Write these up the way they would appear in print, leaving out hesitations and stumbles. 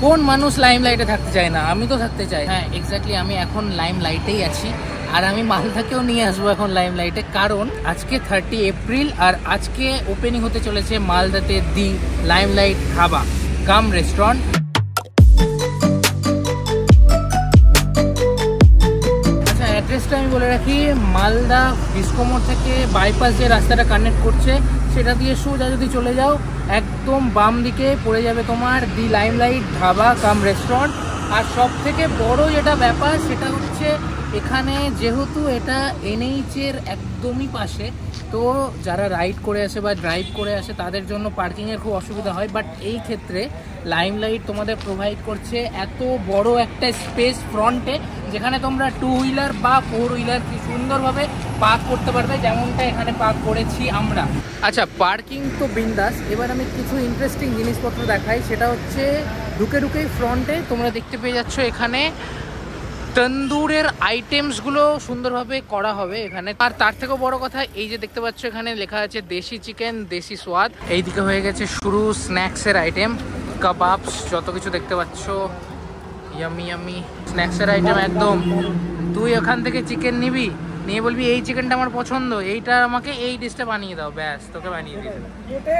কোন মানুষ লাইমলাইটে থাকতে চায় না? আমি তো থাকতে চাই। হ্যাঁ এক্স্যাক্টলি, আমি এখন লাইমলাইটেই আছি আর আমি মালদাকেও নিয়ে আসবো এখন লাইমলাইটে, কারণ আজকে 30 এপ্রিল আর আজকে ওপেনিং হতে চলেছে মালদাতে দি লাইমলাইট ধাবা কাম রেস্টুরেন্ট। আচ্ছা অ্যাড্রেসটা আমি বলে রাখি, মালদা ডিসকো মোড় থেকে বাইপাস যে রাস্তাটা কানেক্ট করছে সেটা দিয়ে সোজা যদি চলে যাও একদম বাম দিকে পড়ে যাবে তোমার দি লাইমলাইট ধাবা কাম রেস্টুরেন্ট। আর সব থেকে বড় যেটা ব্যাপার সেটা হচ্ছে এখানে যেহেতু এটা এনএইচের একদমই পাশে, তো যারা রাইড করে আসে বা ড্রাইভ করে আসে তাদের জন্য পার্কিংয়ের খুব অসুবিধা হয়, বাট এই ক্ষেত্রে লাইমলাইট তোমাদের প্রোভাইড করছে এত বড় একটা স্পেস ফ্রন্টে যেখানে তোমরা 2 হুইলার বা 4 হুইলার কি সুন্দরভাবে পার্ক করতে পারবে, যেমনটা এখানে পার্ক করেছি আমরা। আচ্ছা পার্কিং তো বিন্দাস। এবার আমি কিছু ইন্টারেস্টিং জিনিসপত্র দেখাই, সেটা হচ্ছে ঢুকেই ফ্রন্টে তোমরা দেখতে পেয়ে যাচ্ছ এখানে তন্দুরের আইটেমসগুলো সুন্দরভাবে করা হবে এখানে। আর তার থেকেও বড় কথা এই যে দেখতে পাচ্ছ এখানে লেখা আছে দেশি চিকেন দেশি স্বাদ। এইদিকে হয়ে গেছে শুরু স্ন্যাক্সের আইটেম, কাবাবস, যত কিছু দেখতে পাচ্ছ ইয়ামি ইয়ামি স্ন্যাক্সের আইটেম একদম। তুই ওখান থেকে চিকেন নিবি, নিয়ে বলবি এই চিকেনটা আমার পছন্দ, এইটা আমাকে এই ডিশটা বানিয়ে দাও, ব্যাস তোকে বানিয়ে দিয়ে দেবে। এটা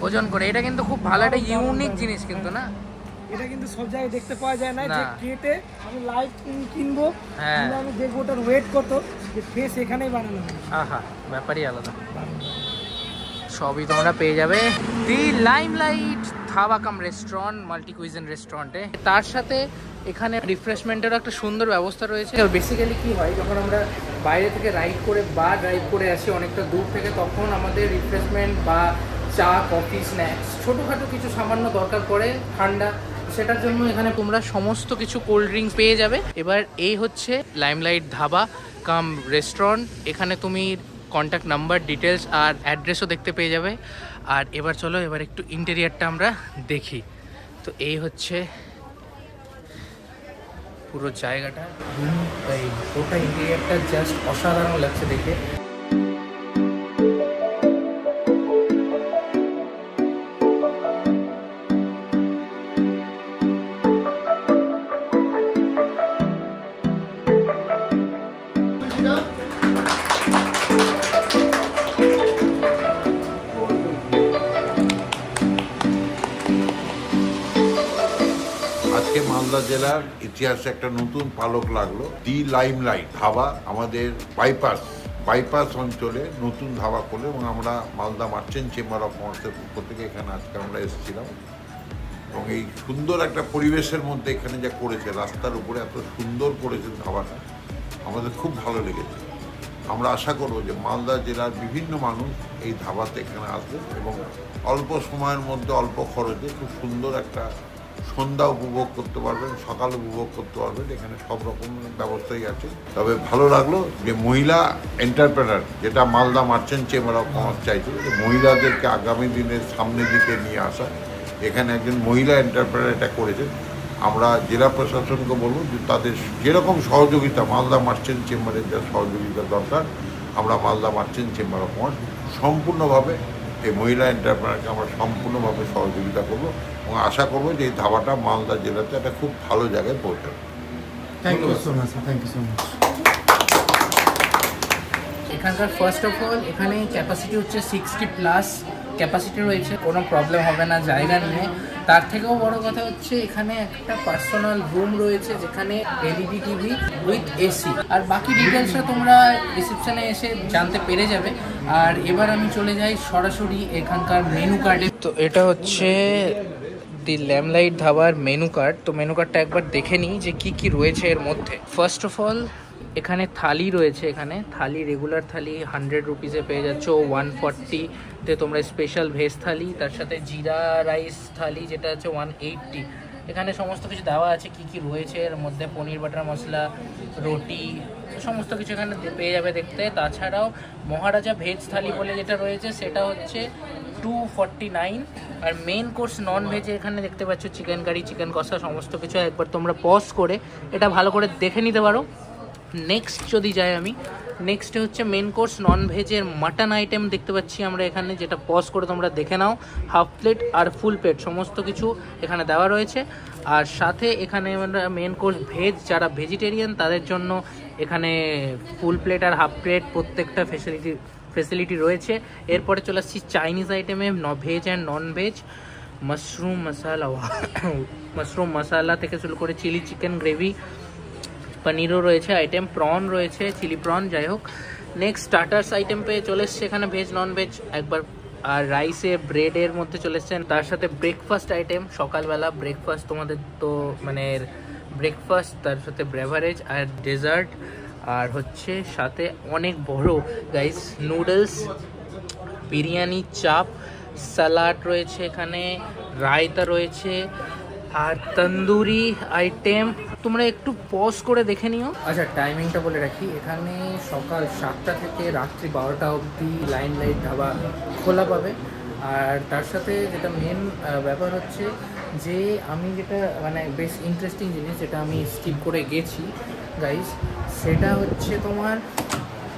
ওজন করে এটা কিন্তু খুব ভালো একটা ইউনিক জিনিস কিন্তু না, এটা কিন্তু সব জায়গায় দেখতে পাওয়া যায় না যে কেটে আমি লাইভ কিনবো, আমি দেখবো ওটার ওয়েট কত, যে ফেস এখানেই বানানো হয়। আহা ব্যাপারই আলাদা। সবই তোমরা পেয়ে যাবে the limelight dhaba cum restaurant multi cuisine রেস্টুরেন্টে। তার সাথে এখানে রিফ্রেশমেন্টেরও একটা সুন্দর ব্যবস্থা রয়েছে। বেসিক্যালি কি হয়, যখন আমরা বাইরে থেকে রাইড করে বা ড্রাইভ করে আসি অনেকটা দূর থেকে, তখন আমাদের রিফ্রেশমেন্ট বা চা কফি স্ন্যাক্স ছোটোখাটো কিছু সামান্য দরকার পড়ে ঠান্ডা, সেটার জন্য এখানে তোমরা সমস্ত কিছু কোল্ড ড্রিঙ্কস পেয়ে যাবে। এবার এই হচ্ছে লাইমলাইট ধাবা কাম রেস্টুরেন্ট, এখানে তুমি কন্ট্যাক্ট নাম্বার ডিটেলস আর অ্যাড্রেসও দেখতে পেয়ে যাবে। আর এবার চলো এবার একটু ইন্টেরিয়ারটা আমরা দেখি। তো এই হচ্ছে পুরো জায়গাটা, এই পুরোটা ইন্টেরিয়ারটা জাস্ট অসাধারণ লাগছে দেখে। মালদা জেলার ইতিহাসে একটা নতুন পালক লাগলো। দি লাইমলাইট ধাবা আমাদের বাইপাস অঞ্চলে নতুন ধাবা করলো, এবং আমরা মালদা মার্চেন্ট চেম্বার অফ কমার্সের পক্ষ থেকে এখানে আজকে আমরা এসেছিলাম। এবং এই সুন্দর একটা পরিবেশের মধ্যে এখানে যা করেছে, রাস্তার উপরে এত সুন্দর করেছে ধাবাটা, আমাদের খুব ভালো লেগেছে। আমরা আশা করব যে মালদা জেলার বিভিন্ন মানুষ এই ধাবাতে এখানে আসবে এবং অল্প সময়ের মধ্যে অল্প খরচে খুব সুন্দর একটা সন্ধ্যা উপভোগ করতে পারবেন, সকাল উপভোগ করতে পারবেন। এখানে সব রকম ব্যবস্থাই আছে। তবে ভালো লাগলো যে মহিলা এন্টারপ্রেনার, যেটা Malda merchant chamber of commerce চাইছে, যে মহিলাদেরকে আগামী দিনের সামনের দিকে নিয়ে আসা, এখানে একজন মহিলা এন্টারপ্রেনার এটা করেছেন। আমরা জেলা প্রশাসনকে বলব যে তাদের যেরকম সহযোগিতা মালদা মার্চেন্ট চেম্বারের যা সহযোগিতা দরকার, আমরা Malda merchant chamber of commerce সম্পূর্ণভাবে এই মহিলা এন্টারপ্রেনারকে আমরা সম্পূর্ণভাবে সহযোগিতা করব এবং আশা করব যে এই ধাবাটা মালদা জেলাতে একটা খুব ভালো জায়গায় পৌঁছাবে। Thank you so much. এখানকার ফার্স্ট অফ অল এখানে ক্যাপাসিটি হচ্ছে 60+ ক্যাপাসিটি রয়েছে, কোনো প্রবলেম হবে না জায়গা নিয়ে। তার থেকেও বড় কথা হচ্ছে এখানে একটা পার্সোনাল রুম রয়েছে যেখানে এলইডি টিভি উইথ এসি, আর বাকি ডিটেলসটা তোমরা রিসেপশনে এসে জানতে পেরে যাবে। আর এবার আমি চলে যাই সরাসরি এখানকার মেনু কার্ডে। তো এটা হচ্ছে দি লাইমলাইট ধাবার মেনু কার্ড। তো মেনু কার্ডটা একবার দেখে নিই যে কি কি রয়েছে এর মধ্যে। ফার্স্ট অফ অল এখানে থালি রয়েছে, এখানে থালি রেগুলার থালি 100 রুপিসে পেয়ে যাচ্ছ, 140-তে তোমরা স্পেশাল ভেজ থালি, তার সাথে জিরা রাইস থালি যেটা আছে 180। এখানে সমস্ত কিছু দেওয়া আছে কি কি রয়েছে এর মধ্যে, পনির বাটার মশলা, রুটি, সমস্ত কিছু এখানে পেয়ে যাবে দেখতে। তাছাড়াও মহারাজা ভেজ থালি বলে যেটা রয়েছে সেটা হচ্ছে 249। আর মেন কোর্স নন ভেজে এখানে দেখতে পাচ্ছ চিকেন কারি, চিকেন কষা, সমস্ত কিছু। একবার তোমরা পজ করে এটা ভালো করে দেখে নিতে পারো। নেক্সট যদি যাই আমি, নেক্সটে হচ্ছে মেন কোর্স নন ভেজের মাটন আইটেম দেখতে পাচ্ছি আমরা এখানে, যেটা পজ করে তোমরা দেখে নাও। হাফ প্লেট আর ফুল প্লেট সমস্ত কিছু এখানে দেওয়া রয়েছে। আর সাথে এখানে মেন কোর্স ভেজ, যারা ভেজিটেরিয়ান তাদের জন্য এখানে ফুল প্লেট আর হাফ প্লেট প্রত্যেকটা ফেসিলিটি রয়েছে। এরপরে চলে আসছি চাইনিজ আইটেমে, veg and non veg. Mushroom masala থেকে শুরু করে চিলি চিকেন গ্রেভি, পনিরও রয়েছে আইটেম, প্রন রয়েছে, চিলি প্রন, যাই হোক। নেক্সট স্টার্টার্স আইটেম পেয়ে চলে এসছে এখানে ভেজ নন ভেজ একবার, আর রাইসে ব্রেডের মধ্যে চলে এসছেন। তার সাথে ব্রেকফাস্ট আইটেম, সকালবেলা ব্রেকফাস্ট তোমাদের তো মানে ব্রেকফাস্ট, তার সাথে ব্রেভারেজ আর ডেজার্ট, আর হচ্ছে সাথে অনেক বড় গাইস নুডলস, বিরিয়ানি, চাপ, স্যালাড রয়েছে এখানে, রায়তা রয়েছে আর তন্দুরি আইটেম। তোমরা একটু পজ করে দেখে নিও। আচ্ছা, টাইমিংটা বলে রাখি, এখানে সকাল 7টা থেকে রাত্রি 12টা অবধি লাইন লাইট ধাবা খোলা পাবে। আর তার সাথে যেটা মেন ব্যাপার হচ্ছে যে আমি যেটা মানে বেশ ইন্টারেস্টিং জিনিস যেটা আমি স্কিপ করে গেছি গাইস, সেটা হচ্ছে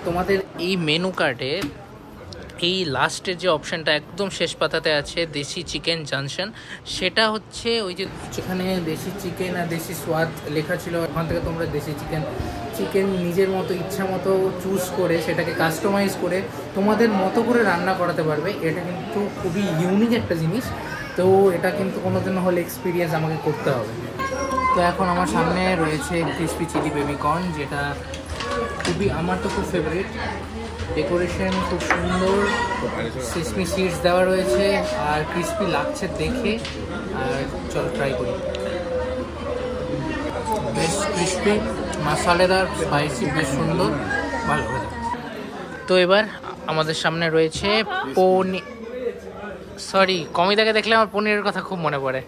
তোমাদের এই মেনু কার্ডে এই লাস্টের যে অপশানটা একদম শেষ পাতাতে আছে দেশি চিকেন জাংশন, সেটা হচ্ছে ওই যে যেখানে দেশি চিকেন আর দেশি স্বাদ লেখা ছিল, ওখান থেকে তোমরা দেশি চিকেন নিজের মতো ইচ্ছা মতো চুজ করে সেটাকে কাস্টমাইজ করে তোমাদের মতো করে রান্না করাতে পারবে। এটা কিন্তু খুবই ইউনিক একটা জিনিস, তো এটা কিন্তু কোনো দিন হলে এক্সপিরিয়েন্স আমাকে করতে হবে। তো এখন আমার সামনে রয়েছে ক্রিসপি চিলি বেবিকর্ন, যেটা খুবই আমার তো খুব ফেভারিট। ডেকোরেশন খুব সুন্দর, সিসমি সিডস দেওয়া রয়েছে আর ক্রিসপি লাগছে দেখে। আর চলো ট্রাই করি। বেশ ক্রিসপি, মশালেদার, স্পাইসি, বেশ সুন্দর, ভালো করে। তো এবার আমাদের সামনে রয়েছে কমিদাকে দেখলে আমার পনিরের কথা খুব মনে পড়ে।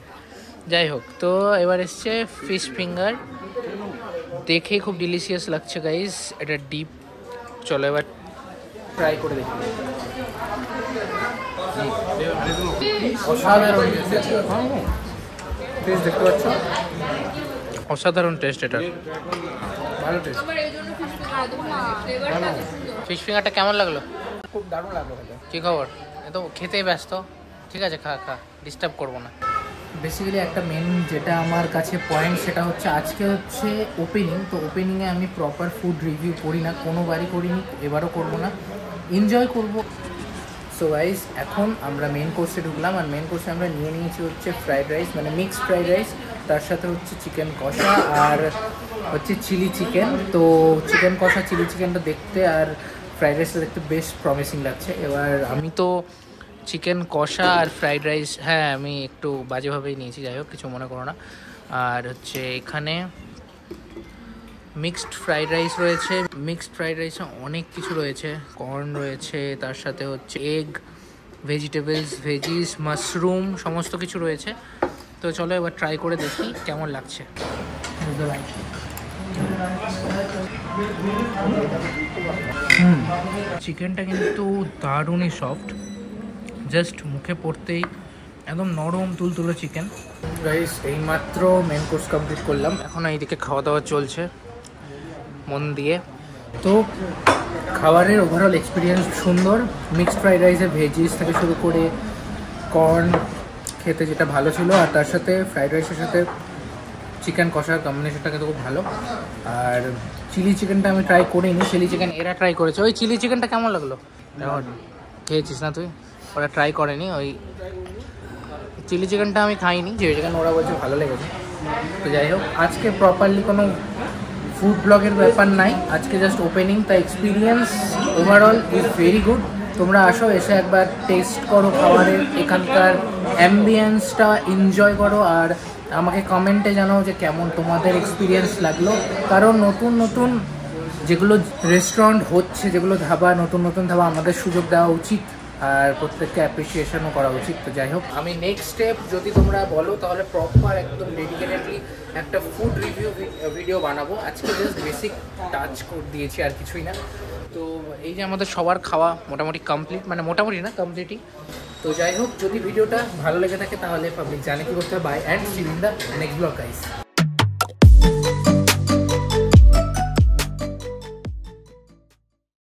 যাই হোক, তো এবার এসছে ফিশ ফিঙ্গার, দেখে খুব ডিলিশিয়াস লাগছে গাইস, এটা ডিপ। চলো এবার ট্রাই করে দেখি। অসাধারণ টেস্ট দেখতে পাচ্ছ, অসাধারণ টেস্ট, এটা ভালো টেস্ট। ফিশ ফিঙ্গারটা কেমন লাগলো? খুব দারুণ লাগলো। কী খবর? এ তো খেতেই ব্যস্ত, ঠিক আছে খা, ডিস্টার্ব করবো না। বেসিক্যালি একটা মেন যেটা আমার কাছে পয়েন্ট, সেটা হচ্ছে আজকে হচ্ছে ওপেনিং। তো ওপেনিংয়ে আমি প্রপার ফুড রিভিউ করি না, কোনোবারই করিনি, এবারও করবো না, এনজয় করবো। সো গাইস, এখন আমরা মেন কোর্সে ঢুকলাম। আর মেন কোর্সে আমরা নিয়ে নিয়েছি হচ্ছে ফ্রাইড রাইস, মানে মিক্সড ফ্রাইড রাইস, তার সাথে হচ্ছে চিকেন কষা আর হচ্ছে চিলি চিকেন। তো চিকেন কষা চিলি চিকেনটা দেখতে আর ফ্রাইড রাইসটা দেখতে বেশ প্রমিসিং লাগছে। এবার আমি তো চিকেন কষা আর ফ্রাইড রাইস, হ্যাঁ আমি একটু বাজেভাবেই নিয়েছি, যাই হোক কিছু মনে করো না। আর হচ্ছে এখানে মিক্সড ফ্রাইড রাইস রয়েছে, মিক্সড ফ্রাইড রাইসে অনেক কিছু রয়েছে, কর্ন রয়েছে, তার সাথে হচ্ছে এগ, ভেজিটেবলস, ভেজিস, মাশরুম, সমস্ত কিছু রয়েছে। তো চলো এবার ট্রাই করে দেখি কেমন লাগছে। চিকেনটা কিন্তু দারুণই সফট, জাস্ট মুখে পড়তেই একদম নরম তুলতুলে চিকেন। রাইস এইমাত্র মেন কোর্স কমপ্লিট করলাম, এখন এইদিকে খাওয়া দাওয়া চলছে মন দিয়ে। তো খাবারের ওভারঅল এক্সপিরিয়েন্স সুন্দর। মিক্সড ফ্রাইড রাইসে ভেজিস থেকে শুরু করে কর্ন খেতে যেটা ভালো ছিল, আর তার সাথে ফ্রাইড রাইসের সাথে চিকেন কষার কম্বিনেশনটা কিন্তু খুব ভালো। আর চিলি চিকেনটা আমি ট্রাই করিনি, চিলি চিকেন এরা ট্রাই করেছে। ওই চিলি চিকেনটা কেমন লাগলো? খেয়েছিস না তুই? ওরা ট্রাই করেনি ওই চিলি চিকেনটা, আমি খাইনি, চিলি চিকেন ওরা বলছে ভালো লেগেছে। তো যাই হোক, আজকে প্রপারলি কোনো ফুড ব্লগের ব্যাপার নাই, আজকে জাস্ট ওপেনিং। তাই experience overall is very good. তোমরা আসো, এসে একবার টেস্ট করো খাবারের, এখানকার অ্যাম্বিয়েন্সটা এনজয় করো, আর আমাকে কমেন্টে জানাও যে কেমন তোমাদের এক্সপিরিয়েন্স লাগলো। কারণ নতুন নতুন যেগুলো রেস্টুরেন্ট হচ্ছে, যেগুলো ধাবা, নতুন নতুন ধাবা, আমাদের সুযোগ দেওয়া উচিত আর প্রত্যেককে অ্যাপ্রিসিয়েশনও করা উচিত। তো যাই হোক, আমি নেক্সট স্টেপ যদি তোমরা বলো তাহলে প্রপার একদম ডেডিকেটেডলি একটা ফুড রিভিউ ভিডিও বানাবো। আজকে জাস্ট বেসিক টাচ করে দিয়েছি, আর কিছুই না। তো এই যে আমাদের সবার খাওয়া মোটামুটি কমপ্লিট, মানে মোটামুটি না কমপ্লিটই। তো যাই হোক, যদি ভিডিওটা ভালো লেগে থাকে তাহলে পাবলিক জানে কি করতে হবে। Bye and see you in the next blog guys.